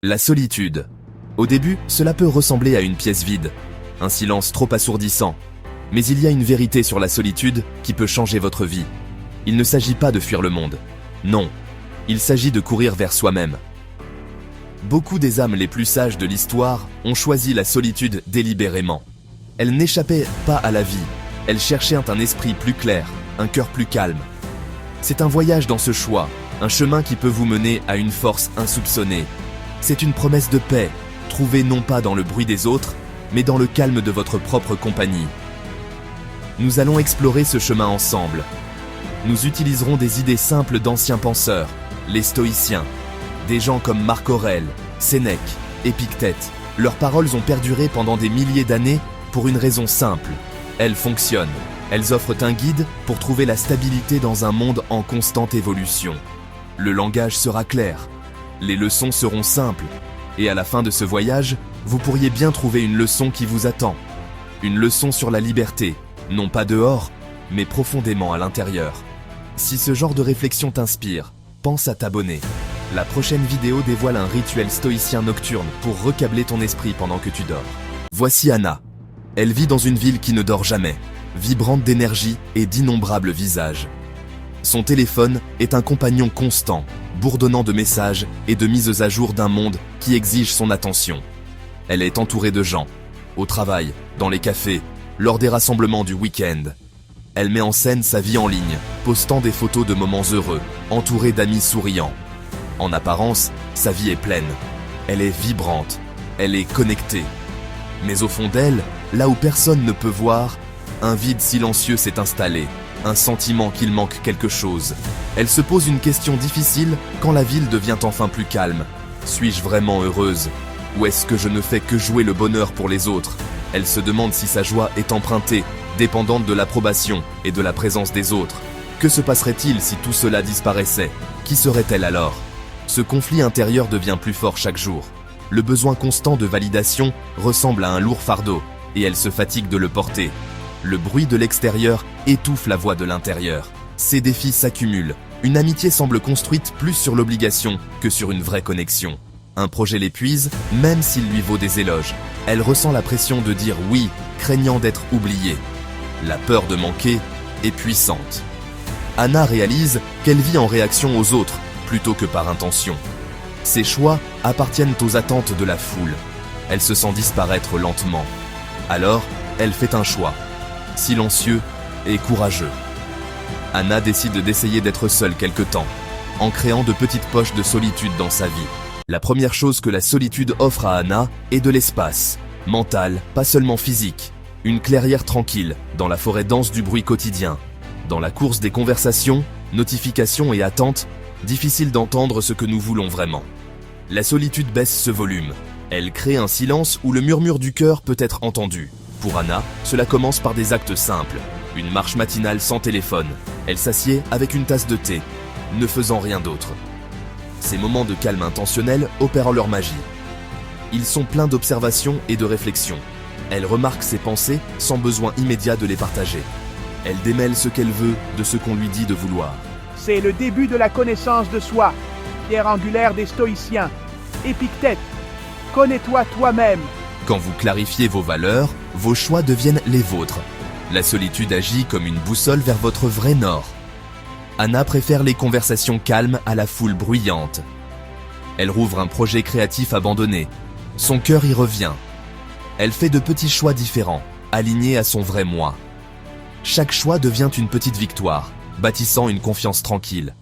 La solitude. Au début, cela peut ressembler à une pièce vide, un silence trop assourdissant. Mais il y a une vérité sur la solitude qui peut changer votre vie. Il ne s'agit pas de fuir le monde. Non, il s'agit de courir vers soi-même. Beaucoup des âmes les plus sages de l'histoire ont choisi la solitude délibérément. Elles n'échappaient pas à la vie, elles cherchaient un esprit plus clair, un cœur plus calme. C'est un voyage dans ce choix, un chemin qui peut vous mener à une force insoupçonnée. C'est une promesse de paix, trouvée non pas dans le bruit des autres, mais dans le calme de votre propre compagnie. Nous allons explorer ce chemin ensemble. Nous utiliserons des idées simples d'anciens penseurs, les stoïciens, des gens comme Marc Aurèle, Sénèque, Épictète. Leurs paroles ont perduré pendant des milliers d'années pour une raison simple. Elles fonctionnent. Elles offrent un guide pour trouver la stabilité dans un monde en constante évolution. Le langage sera clair. Les leçons seront simples. Et à la fin de ce voyage, vous pourriez bien trouver une leçon qui vous attend. Une leçon sur la liberté, non pas dehors, mais profondément à l'intérieur. Si ce genre de réflexion t'inspire, pense à t'abonner. La prochaine vidéo dévoile un rituel stoïcien nocturne pour recabler ton esprit pendant que tu dors. Voici Anna. Elle vit dans une ville qui ne dort jamais, vibrante d'énergie et d'innombrables visages. Son téléphone est un compagnon constant, bourdonnant de messages et de mises à jour d'un monde qui exige son attention. Elle est entourée de gens, au travail, dans les cafés, lors des rassemblements du week-end. Elle met en scène sa vie en ligne, postant des photos de moments heureux, entourée d'amis souriants. En apparence, sa vie est pleine. Elle est vibrante, elle est connectée. Mais au fond d'elle, là où personne ne peut voir, un vide silencieux s'est installé, un sentiment qu'il manque quelque chose. Elle se pose une question difficile quand la ville devient enfin plus calme. Suis-je vraiment heureuse? Ou est-ce que je ne fais que jouer le bonheur pour les autres? Elle se demande si sa joie est empruntée, dépendante de l'approbation et de la présence des autres. Que se passerait-il si tout cela disparaissait? Qui serait-elle alors? Ce conflit intérieur devient plus fort chaque jour. Le besoin constant de validation ressemble à un lourd fardeau, et elle se fatigue de le porter. Le bruit de l'extérieur étouffe la voix de l'intérieur. Ces défis s'accumulent. Une amitié semble construite plus sur l'obligation que sur une vraie connexion. Un projet l'épuise, même s'il lui vaut des éloges. Elle ressent la pression de dire oui, craignant d'être oubliée. La peur de manquer est puissante. Anna réalise qu'elle vit en réaction aux autres, plutôt que par intention. Ses choix appartiennent aux attentes de la foule. Elle se sent disparaître lentement. Alors, elle fait un choix, silencieux et courageux. Anna décide d'essayer d'être seule quelque temps, en créant de petites poches de solitude dans sa vie. La première chose que la solitude offre à Anna est de l'espace, mental, pas seulement physique. Une clairière tranquille, dans la forêt dense du bruit quotidien. Dans la course des conversations, notifications et attentes, difficile d'entendre ce que nous voulons vraiment. La solitude baisse ce volume. Elle crée un silence où le murmure du cœur peut être entendu. Pour Anna, cela commence par des actes simples. Une marche matinale sans téléphone. Elle s'assied avec une tasse de thé, ne faisant rien d'autre. Ces moments de calme intentionnel opèrent leur magie. Ils sont pleins d'observation et de réflexion. Elle remarque ses pensées sans besoin immédiat de les partager. Elle démêle ce qu'elle veut de ce qu'on lui dit de vouloir. C'est le début de la connaissance de soi. Pierre angulaire des stoïciens. Épictète. Connais-toi toi-même. Quand vous clarifiez vos valeurs, vos choix deviennent les vôtres. La solitude agit comme une boussole vers votre vrai nord. Anna préfère les conversations calmes à la foule bruyante. Elle rouvre un projet créatif abandonné. Son cœur y revient. Elle fait de petits choix différents, alignés à son vrai moi. Chaque choix devient une petite victoire, bâtissant une confiance tranquille.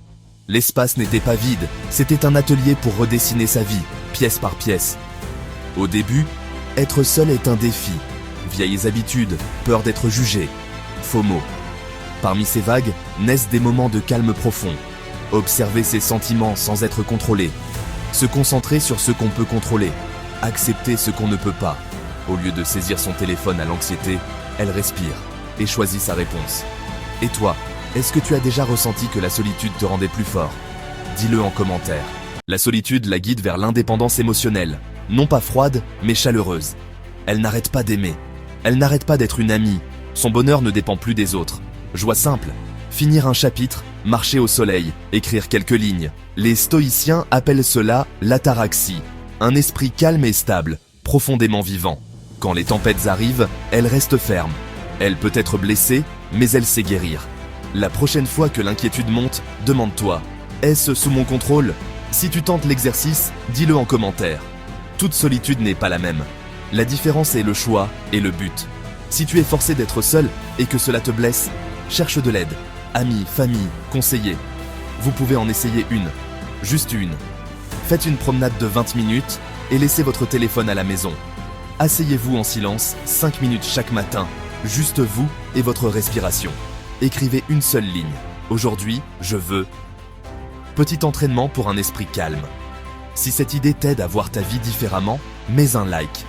L'espace n'était pas vide, c'était un atelier pour redessiner sa vie, pièce par pièce. Au début, être seul est un défi. Vieilles habitudes, peur d'être jugé, FOMO. Parmi ces vagues, naissent des moments de calme profond. Observer ses sentiments sans être contrôlé. Se concentrer sur ce qu'on peut contrôler. Accepter ce qu'on ne peut pas. Au lieu de saisir son téléphone à l'anxiété, elle respire et choisit sa réponse. Et toi, est-ce que tu as déjà ressenti que la solitude te rendait plus fort? Dis-le en commentaire. La solitude la guide vers l'indépendance émotionnelle. Non pas froide, mais chaleureuse. Elle n'arrête pas d'aimer. Elle n'arrête pas d'être une amie. Son bonheur ne dépend plus des autres. Joie simple. Finir un chapitre, marcher au soleil, écrire quelques lignes. Les stoïciens appellent cela l'ataraxie. Un esprit calme et stable, profondément vivant. Quand les tempêtes arrivent, elle reste ferme. Elle peut être blessée, mais elle sait guérir. La prochaine fois que l'inquiétude monte, demande-toi, est-ce sous mon contrôle? Si tu tentes l'exercice, dis-le en commentaire. Toute solitude n'est pas la même. La différence est le choix et le but. Si tu es forcé d'être seul et que cela te blesse, cherche de l'aide. Amis, famille, conseillers. Vous pouvez en essayer une. Juste une. Faites une promenade de 20 minutes et laissez votre téléphone à la maison. Asseyez-vous en silence 5 minutes chaque matin, juste vous et votre respiration. Écrivez une seule ligne. Aujourd'hui, je veux. Petit entraînement pour un esprit calme. Si cette idée t'aide à voir ta vie différemment, mets un like.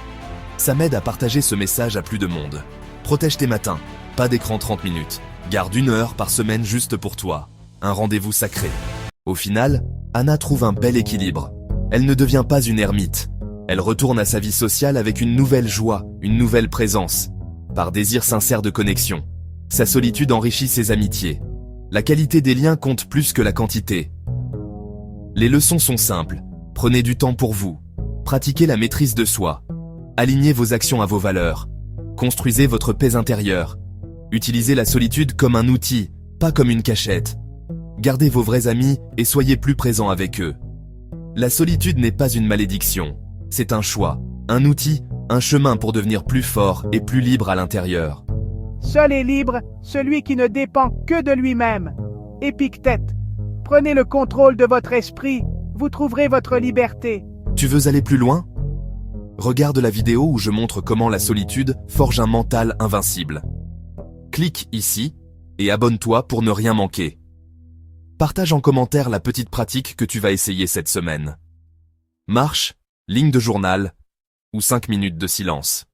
Ça m'aide à partager ce message à plus de monde. Protège tes matins, pas d'écran 30 minutes. Garde 1 heure par semaine juste pour toi. Un rendez-vous sacré. Au final, Anna trouve un bel équilibre. Elle ne devient pas une ermite. Elle retourne à sa vie sociale avec une nouvelle joie, une nouvelle présence. Par désir sincère de connexion. Sa solitude enrichit ses amitiés. La qualité des liens compte plus que la quantité. Les leçons sont simples. Prenez du temps pour vous. Pratiquez la maîtrise de soi. Alignez vos actions à vos valeurs. Construisez votre paix intérieure. Utilisez la solitude comme un outil, pas comme une cachette. Gardez vos vrais amis et soyez plus présents avec eux. La solitude n'est pas une malédiction. C'est un choix, un outil, un chemin pour devenir plus fort et plus libre à l'intérieur. Seul est libre celui qui ne dépend que de lui-même. Épictète. Prenez le contrôle de votre esprit, vous trouverez votre liberté. Tu veux aller plus loin? Regarde la vidéo où je montre comment la solitude forge un mental invincible. Clique ici et abonne-toi pour ne rien manquer. Partage en commentaire la petite pratique que tu vas essayer cette semaine. Marche, ligne de journal ou 5 minutes de silence.